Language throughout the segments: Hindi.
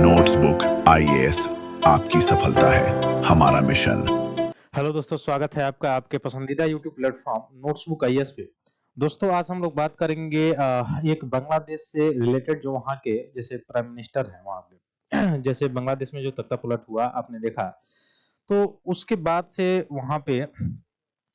नोट्सबुक आईएएस आपकी सफलता है हमारा मिशन। हेलो दोस्तों, स्वागत है आपका आपके पसंदीदा यूट्यूब प्लेटफॉर्म नोट्सबुक आईएएस पे। दोस्तों, आज हम लोग बात करेंगे एक बांग्लादेश से रिलेटेड, जो वहाँ के जैसे प्राइम मिनिस्टर हैं वहाँ पे जैसे बांग्लादेश में जो तख्ता पलट हुआ आपने देखा, तो उसके बाद से वहाँ पे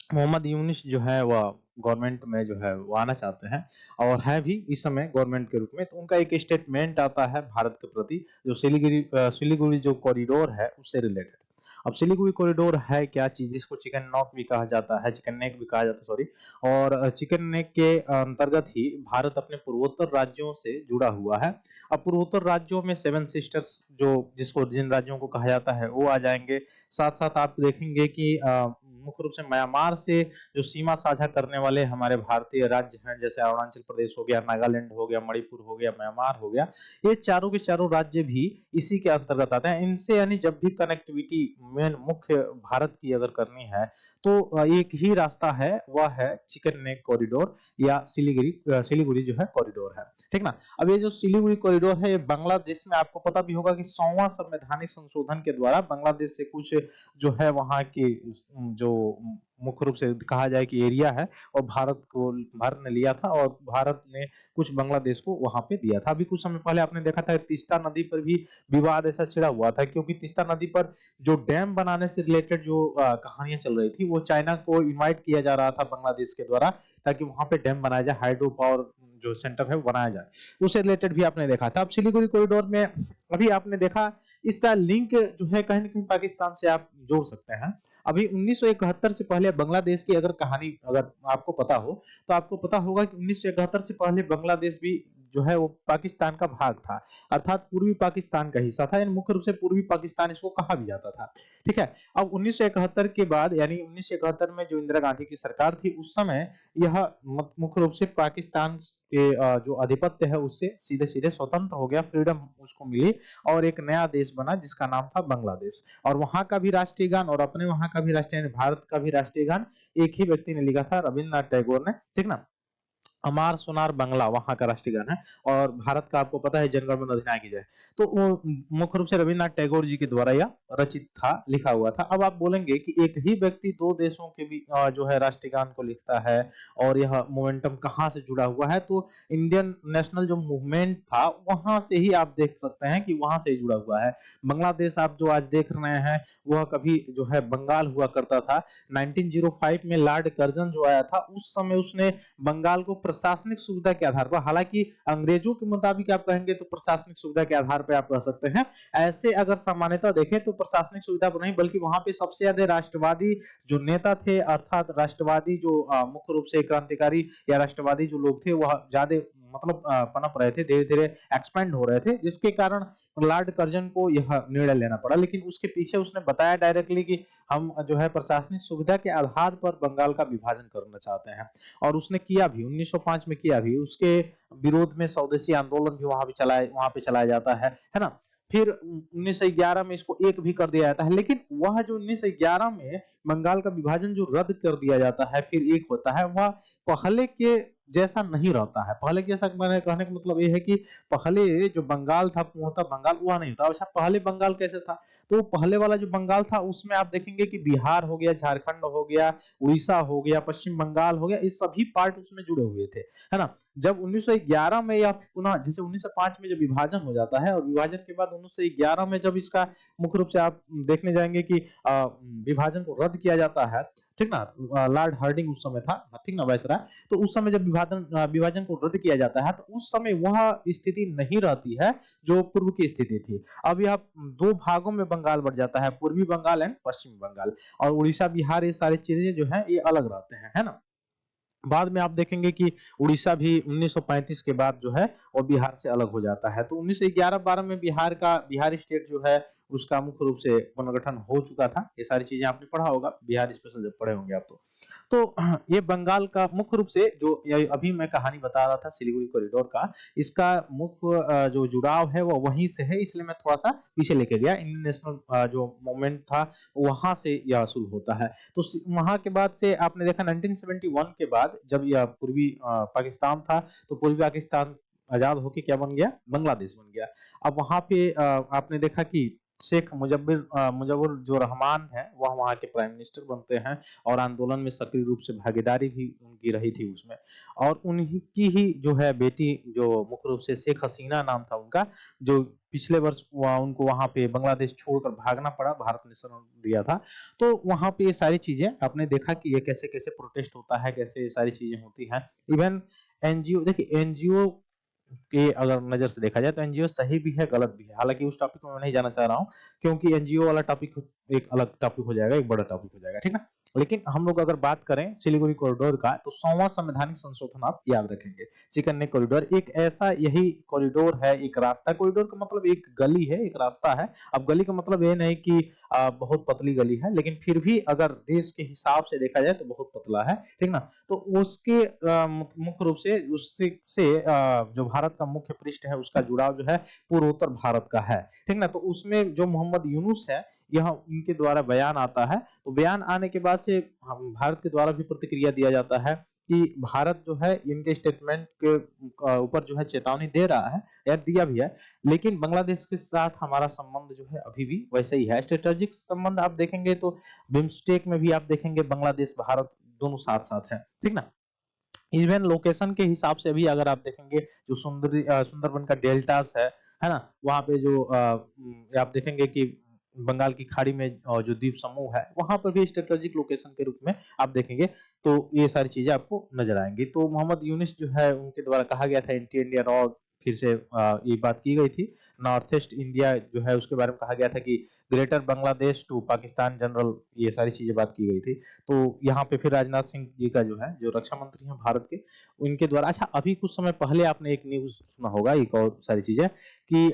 मोहम्मद यूनिस जो है वह गवर्नमेंट में जो है वो आना चाहते हैं और है भी इस समय गवर्नमेंट के रूप में। तो उनका एक स्टेटमेंट आता है भारत के प्रति, जो सिलीगुड़ी जो कॉरिडोर है उससे रिलेटेड। अब सिलीगुड़ी कॉरिडोर है क्या चीज, जिसको चिकन नॉक भी कहा जाता है, चिकन नेक भी कहा जाता है, सॉरी। और चिकन नेक के अंतर्गत ही भारत अपने पूर्वोत्तर राज्यों से जुड़ा हुआ है। अब पूर्वोत्तर राज्यों में सेवन सिस्टर्स, जो जिसको जिन राज्यों को कहा जाता है, वो आ जाएंगे। साथ साथ आप देखेंगे कि मुख्य रूप से म्यांमार से जो सीमा साझा करने वाले हमारे भारतीय राज्य हैं, जैसे अरुणाचल प्रदेश हो गया, नागालैंड हो गया, मणिपुर हो गया, म्यांमार हो गया, ये चारों के चारों राज्य भी इसी के अंतर्गत आते हैं। इनसे यानी जब भी कनेक्टिविटी मेन मुख्य भारत की अगर करनी है, तो एक ही रास्ता है, वह है चिकन नेक कॉरिडोर या सिलीगुड़ी जो है कॉरिडोर है, ठीक ना। अब ये जो सिलीगुड़ी कॉरिडोर है, ये बांग्लादेश में, आपको पता भी होगा कि 100वां संवैधानिक संशोधन के द्वारा बांग्लादेश से कुछ जो है वहाँ की जो मुख्य रूप से कहा जाए कि एरिया है, और भारत ने लिया था, और भारत ने कुछ बांग्लादेश को वहां पे दिया था। अभी कुछ समय पहले आपने देखा था तीस्ता नदी पर भी विवाद ऐसा छिड़ा हुआ था, क्योंकि तीस्ता नदी पर जो डैम बनाने से रिलेटेड जो कहानियां चल रही थी, वो चाइना को इनवाइट किया जा रहा था बांग्लादेश के द्वारा, ताकि वहां पे डैम बनाया जाए, हाइड्रो पावर जो सेंटर है वो बनाया जाए। उससे रिलेटेड भी आपने देखा था। अब सिलीगुड़ी कॉरिडोर में अभी आपने देखा, इसका लिंक जो है कहीं ना कहीं पाकिस्तान से आप जोड़ सकते हैं। अभी 1971 से पहले बांग्लादेश की अगर कहानी अगर आपको पता हो, तो आपको पता होगा कि 1971 से पहले बांग्लादेश भी जो है वो पाकिस्तान का भाग था, अर्थात पूर्वी पाकिस्तान का हिस्सा था। मुख्य रूप से पूर्वी पाकिस्तान इसको कहा भी जाता था, ठीक है। अब 1971 के बाद, यानी 1971 में जो इंदिरा गांधी की सरकार थी, उस समय यह मुख्य रूप से पाकिस्तान के जो आधिपत्य है उससे सीधे सीधे स्वतंत्र हो गया, फ्रीडम उसको मिली, और एक नया देश बना जिसका नाम था बांग्लादेश। और वहां का भी राष्ट्रीय गान और अपने वहां का भी राष्ट्रीय, भारत का भी राष्ट्रीय गान एक ही व्यक्ति ने लिखा था, रविन्द्रनाथ टैगोर ने, ठीक ना। अमार सोनार बांग्ला वहां का राष्ट्रीय गान है, और भारत का आपको पता है जनगण मन अधिनायक जय। तो वो मुख्य रूप से रविन्द्रनाथ टैगोर जी के द्वारा यह रचित था, लिखा हुआ था। अब आप बोलेंगे कि एक ही व्यक्ति दो देशों के भी जो है राष्ट्रीय गान को लिखता है, और यह मोमेंटम कहाँ से जुड़ा हुआ है, तो इंडियन नेशनल जो मूवमेंट था वहां से ही आप देख सकते हैं कि वहां से ही जुड़ा हुआ है। बांग्लादेश आप जो आज देख रहे हैं, वह कभी जो है बंगाल हुआ करता था। 1905 में लॉर्ड कर्जन जो आया था, उस समय उसने बंगाल को प्रशासनिक सुविधा के आधार पर, हालांकि अंग्रेजों के मुताबिक आप कहेंगे तो प्रशासनिक सुविधा के आधार पर आप कह सकते हैं, ऐसे अगर सामान्यता देखें तो प्रशासनिक सुविधा पर नहीं, बल्कि वहां पे सबसे ज्यादा राष्ट्रवादी जो नेता थे, अर्थात राष्ट्रवादी जो मुख्य रूप से क्रांतिकारी या राष्ट्रवादी जो लोग थे, वह ज्यादा मतलब पनप रहे थे, धीरे धीरे एक्सपेंड हो रहे थे, जिसके कारण लॉर्ड कर्जन को यह निर्णय लेना पड़ा। लेकिन उसके पीछे उसने बताया डायरेक्टली कि हम जो है प्रशासनिक सुविधा के आधार पर बंगाल का विभाजन करना चाहते हैं, और उसने किया भी, 1905 में किया भी। उसके विरोध में स्वदेशी आंदोलन भी वहां पे चलाया जाता है ना। फिर 1911 में इसको एक भी कर दिया जाता है, लेकिन वह जो 1911 में बंगाल का विभाजन जो रद्द कर दिया जाता है, फिर एक होता है, वह पहले के जैसा नहीं रहता है। पहले के जैसा मैंने कहने का मतलब ये है कि पहले जो बंगाल था, पूर्णतः बंगाल, वह नहीं होता। अच्छा, पहले बंगाल कैसे था, तो पहले वाला जो बंगाल था उसमें आप देखेंगे कि बिहार हो गया, झारखंड हो गया, उड़ीसा हो गया, पश्चिम बंगाल हो गया, ये सभी पार्ट उसमें जुड़े हुए थे, है ना। जब 1911 में या पुनः जैसे 1905 में जब विभाजन हो जाता है, और विभाजन के बाद 1911 में जब इसका मुख्य रूप से आप देखने जाएंगे कि विभाजन को रद्द किया जाता है, ठीक ना। लॉर्ड हार्डिंग उस समय था, ठीक ना, वायसराय। तो उस समय जब विभाजन को रद्द किया जाता है, तो उस समय वह स्थिति नहीं रहती है जो पूर्व की स्थिति थी। अब यह दो भागों में बंगाल बढ़ जाता है, पूर्वी बंगाल एंड पश्चिमी बंगाल, और उड़ीसा बिहार, ये सारी चीजें जो है ये अलग रहते हैं, है ना। बाद में आप देखेंगे कि उड़ीसा भी 1935 के बाद जो है वो बिहार से अलग हो जाता है। तो 1911-12 में बिहार स्टेट जो है उसका मुख्य रूप से पुनर्गठन हो चुका था। ये सारी चीजें आपने पढ़ा होगा, बिहार स्पेशल जब पढ़े होंगे आप तो ये बंगाल का मुख्य रूप से जो ये अभी मैं कहानी बता रहा था सिलीगुड़ी कॉरिडोर का, इसका मुख्य जो जुड़ाव है वो वहीं से है, इसलिए मैं थोड़ा सा पीछे लेके गया। इंडियन नेशनल जो मूवमेंट था वहां से यह शुरू होता है। तो वहां के बाद से आपने देखा 1971 के बाद जब यह पूर्वी पाकिस्तान था, तो पूर्वी पाकिस्तान आजाद होके क्या बन गया, बांग्लादेश बन गया। अब वहां पे आपने देखा कि शेख मुजब्बर जो रहमान है वह वहाँ के प्राइम मिनिस्टर बनते हैं और आंदोलन में सक्रिय रूप से भागीदारी भी उनकी रही थी उसमें। और उन्हीं की ही जो है बेटी, जो मुख्य रूप से शेख हसीना नाम था उनका, जो पिछले वर्ष उनको वहां पे बांग्लादेश छोड़कर भागना पड़ा, भारत ने शरण दिया था। तो वहां पे ये सारी चीजें आपने देखा कि ये कैसे कैसे प्रोटेस्ट होता है, कैसे ये सारी चीजें होती हैं। इवन एनजीओ, देखिए एनजीओ के अगर नजर से देखा जाए तो एनजीओ सही भी है, गलत भी है। हालांकि उस टॉपिक में मैं नहीं जाना चाह रहा हूँ, क्योंकि एनजीओ वाला टॉपिक एक अलग टॉपिक हो जाएगा, एक बड़ा टॉपिक हो जाएगा, ठीक ना। लेकिन हम लोग अगर बात करें सिलीगुड़ी कॉरिडोर का, तो 100वां संवैधानिक संशोधन आप याद रखेंगे। चिकन नेक कॉरिडोर एक ऐसा यही कॉरिडोर है, एक रास्ता। कॉरिडोर का मतलब एक गली है, एक रास्ता है। अब गली का मतलब ये नहीं कि बहुत पतली गली है, लेकिन फिर भी अगर देश के हिसाब से देखा जाए तो बहुत पतला है, ठीक ना। तो उसके मुख्य रूप से उससे जो भारत का मुख्य पृष्ठ है उसका जुड़ाव जो है पूर्वोत्तर भारत का है, ठीक ना। तो उसमें जो मोहम्मद यूनुस है, यह उनके द्वारा बयान आता है। तो बयान आने के बाद से हम भारत के द्वारा भी प्रतिक्रिया दिया जाता है कि भारत जो है इनके स्टेटमेंट के ऊपर जो है चेतावनी दे रहा है, या दिया भी है। लेकिन बांग्लादेश के साथ हमारा संबंध जो है अभी भी वैसे ही है, स्ट्रेटेजिक संबंध आप देखेंगे तो बिम्स्टेक में भी आप देखेंगे बांग्लादेश भारत दोनों साथ साथ है, ठीक ना। इवन लोकेशन के हिसाब से भी अगर आप देखेंगे, जो सुंदरबन का डेल्टास है ना, वहां पे जो आप देखेंगे कि बंगाल की खाड़ी में जो द्वीप समूह है वहां पर भी स्ट्रेटेजिक लोकेशन के रूप में आप देखेंगे। तो ये सारी चीजें आपको नजर आएंगी। तो मोहम्मद यूनिस जो है उनके द्वारा कहा गया था एंटी इंडिया रॉ, फिर से ये बात की गई थी। नॉर्थ ईस्ट इंडिया जो है उसके बारे में कहा गया था कि greater Bangladesh to Pakistan general, ये सारी चीजें बात की गई थी। तो यहाँ पे फिर राजनाथ सिंह जी का जो है, जो रक्षा मंत्री हैं भारत के, उनके द्वारा, अच्छा अभी कुछ समय पहले आपने एक न्यूज सुना होगा, एक और सारी चीजें कि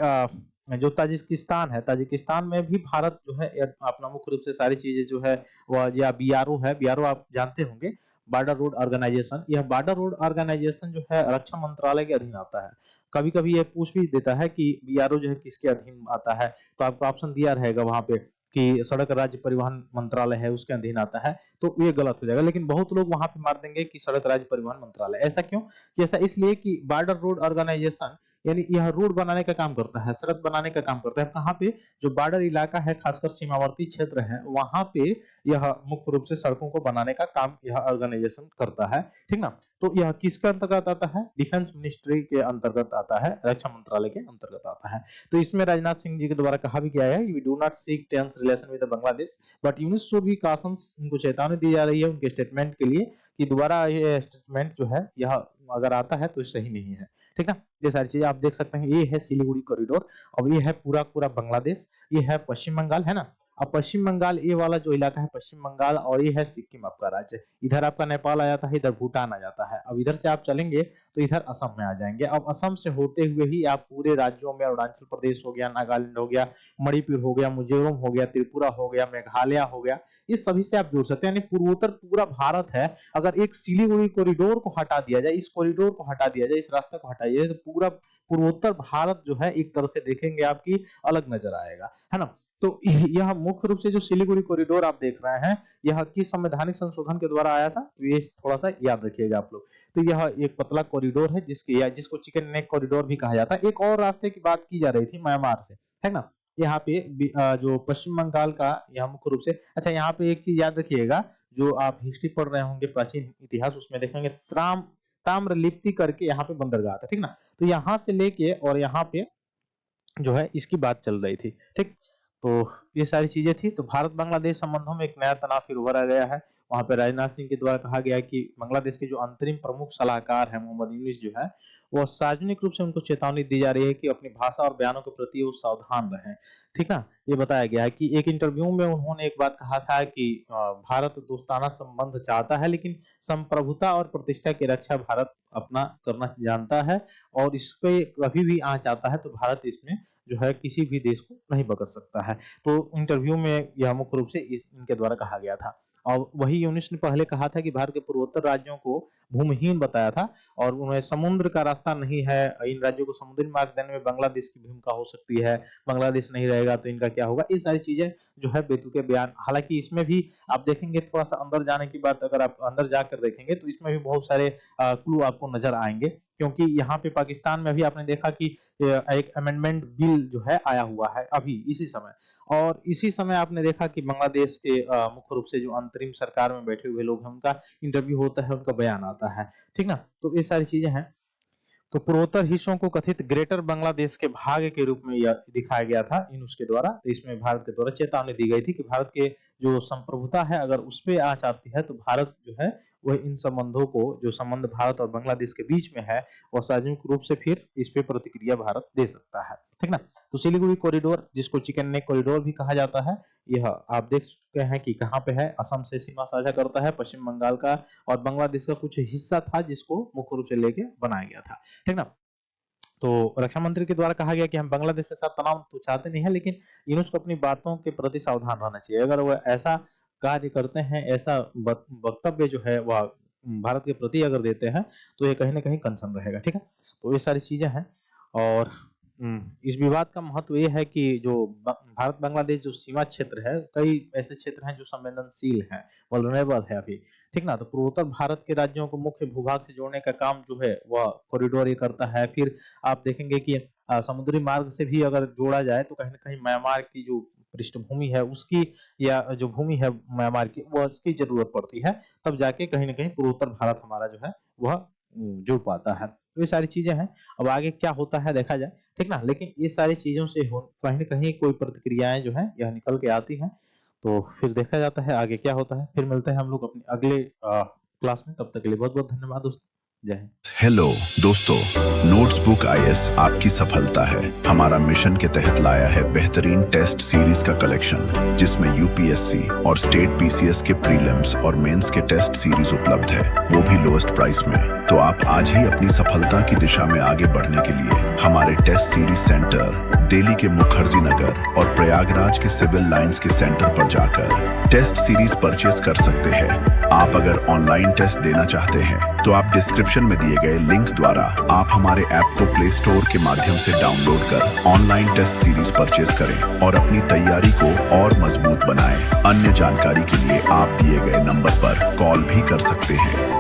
जो ताजिकिस्तान है, ताजिकिस्तान में भी भारत जो है अपना मुख्य रूप से सारी चीजें जो है वह, या बीआरओ है, बीआरओ आप जानते होंगे, बॉर्डर रोड ऑर्गेनाइजेशन। यह बॉर्डर रोड ऑर्गेनाइजेशन जो है रक्षा मंत्रालय के अधीन आता है। कभी कभी ये पूछ भी देता है कि बीआरओ जो है किसके अधीन आता है, तो आपको ऑप्शन दिया रहेगा वहां पे कि सड़क राज्य परिवहन मंत्रालय है उसके अधीन आता है। तो ये गलत हो जाएगा, लेकिन बहुत लोग वहां पे मार देंगे कि सड़क राज्य परिवहन मंत्रालय। ऐसा क्यों? कि ऐसा इसलिए कि बॉर्डर रोड ऑर्गेनाइजेशन, यानी यह रोड बनाने का काम करता है, सड़क बनाने का काम करता है। कहाँ पे? जो बॉर्डर इलाका है, खासकर सीमावर्ती क्षेत्र है, वहां पे यह मुख्य रूप से सड़कों को बनाने का काम यह ऑर्गेनाइजेशन करता है, ठीक ना। तो यह किसके अंतर्गत आता है? डिफेंस मिनिस्ट्री के अंतर्गत आता है, रक्षा मंत्रालय के अंतर्गत आता है। तो इसमें राजनाथ सिंह जी के द्वारा कहा भी गया है, we do not seek tense relation with Bangladesh but Yunus should be cautious. उनको चेतावनी दी जा रही है उनके स्टेटमेंट के लिए कि दोबारा ये स्टेटमेंट जो है यह अगर आता है तो सही नहीं है, ठीक है। ये सारी चीजें आप देख सकते हैं। ये है सिलीगुड़ी कॉरिडोर। अब ये है पूरा पूरा बांग्लादेश, ये है पश्चिम बंगाल, है ना। अब पश्चिम बंगाल, ये वाला जो इलाका है पश्चिम बंगाल, और ये है सिक्किम आपका राज्य। इधर आपका नेपाल आ जाता है, इधर भूटान आ जाता है। अब इधर से आप चलेंगे तो इधर असम में आ जाएंगे। अब असम से होते हुए ही आप पूरे राज्यों में, अरुणाचल प्रदेश हो गया, नागालैंड हो गया, मणिपुर हो गया, मिजोरम हो गया, त्रिपुरा हो गया, मेघालय हो गया, इस सभी से आप जुड़ सकते हैं। यानी पूर्वोत्तर पूरा भारत है। अगर एक सिलीगुड़ी कॉरिडोर को हटा दिया जाए, इस कॉरिडोर को हटा दिया जाए, इस रास्ते को हटाया जाए, तो पूरा पूर्वोत्तर भारत जो है एक तरह से देखेंगे आपकी अलग नजर आएगा, है ना। तो यह मुख्य रूप से जो सिलीगुड़ी कॉरिडोर आप देख रहे हैं, यह किस संवैधानिक संशोधन के द्वारा आया था, तो ये थोड़ा सा याद रखिएगा आप लोग। तो यह एक पतला कॉरिडोर है जिसकी, या जिसको चिकन नेक कॉरिडोर भी कहा जाता है। एक और रास्ते की बात की जा रही थी म्यांमार से, है ना। यहाँ पे जो पश्चिम बंगाल का, यहाँ मुख्य रूप से, अच्छा यहाँ पे एक चीज याद रखिएगा, जो आप हिस्ट्री पढ़ रहे होंगे प्राचीन इतिहास, उसमें देखेंगे ताम्रलिप्ति करके यहाँ पे बंदरगाह था, ठीक ना। तो यहाँ से लेके और यहाँ पे जो है इसकी बात चल रही थी, ठीक। तो ये सारी चीजें थी। तो भारत बांग्लादेश संबंधों में एक नया तनाव फिर उभरा गया है। वहां पे राजनाथ सिंह के द्वारा कहा गया है कि बांग्लादेश के जो अंतरिम प्रमुख सलाहकार है मोहम्मद यूनिस जो है, वो सार्वजनिक रूप से उनको चेतावनी दी जा रही है कि अपनी भाषा और बयानों के प्रति वो सावधान रहें, ठीक ना। ये बताया गया है कि एक इंटरव्यू में उन्होंने एक बात कहा था कि भारत दोस्ताना संबंध चाहता है, लेकिन संप्रभुता और प्रतिष्ठा की रक्षा भारत अपना करना जानता है, और इसके कभी भी आंच आता है तो भारत इसमें जो है किसी भी देश को नहीं बख्श सकता है। तो इंटरव्यू में यह मुख्य रूप से इनके द्वारा कहा गया था। और वही यूनुस ने पहले कहा था कि भारत के पूर्वोत्तर राज्यों को भूमिहीन बताया था और उन्हें समुद्र का रास्ता नहीं है, इन राज्यों को समुद्री मार्ग देने में बांग्लादेश की भूमिका हो सकती है, बांग्लादेश नहीं रहेगा तो इनका क्या होगा, ये सारी चीजें जो है बेतुके बयान। हालांकि इसमें भी आप देखेंगे, थोड़ा सा अंदर जाने की बात, अगर आप अंदर जाकर देखेंगे तो इसमें भी बहुत सारे क्लू आपको नजर आएंगे, क्योंकि यहाँ पे पाकिस्तान में भी आपने देखा कि एक अमेंडमेंट बिल जो है आया हुआ है अभी इसी समय, और इसी समय आपने देखा कि बांग्लादेश के मुख्य रूप से जो अंतरिम सरकार में बैठे हुए लोग हैं उनका इंटरव्यू होता है, उनका बयान आता है, ठीक ना। तो ये सारी चीजें हैं। तो पूर्वोत्तर हिस्सों को कथित ग्रेटर बांग्लादेश के भाग के रूप में यह दिखाया गया था यूनुस के द्वारा। तो इसमें भारत के द्वारा चेतावनी दी गई थी कि भारत के जो संप्रभुता है अगर उस पे आंच आती है तो भारत जो है वह इन संबंधों को, जो संबंध भारत और बांग्लादेश के बीच में है, वह सार्वजनिक रूप से फिर इस पे प्रतिक्रिया भारत दे सकता है, ठीक ना। तो सिलीगुड़ी कॉरिडोर, जिसको चिकन नेक कॉरिडोर भी कहा जाता है, यह आप देख चुके हैं कि कहाँ पे है, असम से सीमा साझा करता है, पश्चिम बंगाल का और बांग्लादेश का कुछ हिस्सा था जिसको मुख्य रूप से लेके बनाया गया था, ठीक ना। तो रक्षा मंत्री के द्वारा कहा गया कि हम बांग्लादेश के साथ तनाव तो चाहते नहीं है, लेकिन यूनुस को अपनी बातों के प्रति सावधान रहना चाहिए। अगर वह ऐसा कार्य करते हैं, ऐसा वक्तव्य जो है वह भारत के प्रति अगर देते हैं, तो ये कहीं ना कहीं कंसर्न रहेगा, ठीक है। तो ये सारी चीजें हैं। और इस विवाद का महत्व ये है कि जो भारत बांग्लादेश जो सीमा क्षेत्र है, कई ऐसे क्षेत्र हैं जो संवेदनशील हैं, वल्नरेबल है अभी, ठीक ना। तो पूर्वोत्तर भारत के राज्यों को मुख्य भूभाग से जोड़ने का काम जो है वह कॉरिडोर ये करता है। फिर आप देखेंगे कि समुद्री मार्ग से भी अगर जोड़ा जाए तो कहीं ना कहीं म्यांमार की जो पृष्ठभूमि है उसकी, या जो भूमि है म्यांमार की, वह उसकी जरूरत पड़ती है, तब जाके कहीं ना कहीं पूर्वोत्तर भारत हमारा जो है वह जुड़ पाता है। तो ये सारी चीजें हैं। अब आगे क्या होता है देखा जाए, ठीक ना। लेकिन ये सारी चीजों से कहीं ना कहीं कोई प्रतिक्रियाएं जो है यह निकल के आती हैं, तो फिर देखा जाता है आगे क्या होता है। फिर मिलते हैं हम लोग अपने अगले क्लास में, तब तक के लिए बहुत बहुत धन्यवाद दोस्तों, जय हिंद। हेलो दोस्तों, नोट्सबुक आईएएस आपकी सफलता है हमारा मिशन के तहत लाया है बेहतरीन टेस्ट सीरीज का कलेक्शन, जिसमें यूपीएससी और स्टेट पीसीएस के प्रीलिम्स और मेंस के टेस्ट सीरीज उपलब्ध है, वो भी लोएस्ट प्राइस में। तो आप आज ही अपनी सफलता की दिशा में आगे बढ़ने के लिए हमारे टेस्ट सीरीज सेंटर दिल्ली के मुखर्जी नगर और प्रयागराज के सिविल लाइंस के सेंटर पर जाकर टेस्ट सीरीज परचेस कर सकते हैं। आप अगर ऑनलाइन टेस्ट देना चाहते हैं तो आप डिस्क्रिप्शन में दिए गए लिंक द्वारा आप हमारे ऐप को प्ले स्टोर के माध्यम से डाउनलोड कर ऑनलाइन टेस्ट सीरीज परचेस करें और अपनी तैयारी को और मजबूत बनाएं। अन्य जानकारी के लिए आप दिए गए नंबर पर कॉल भी कर सकते हैं।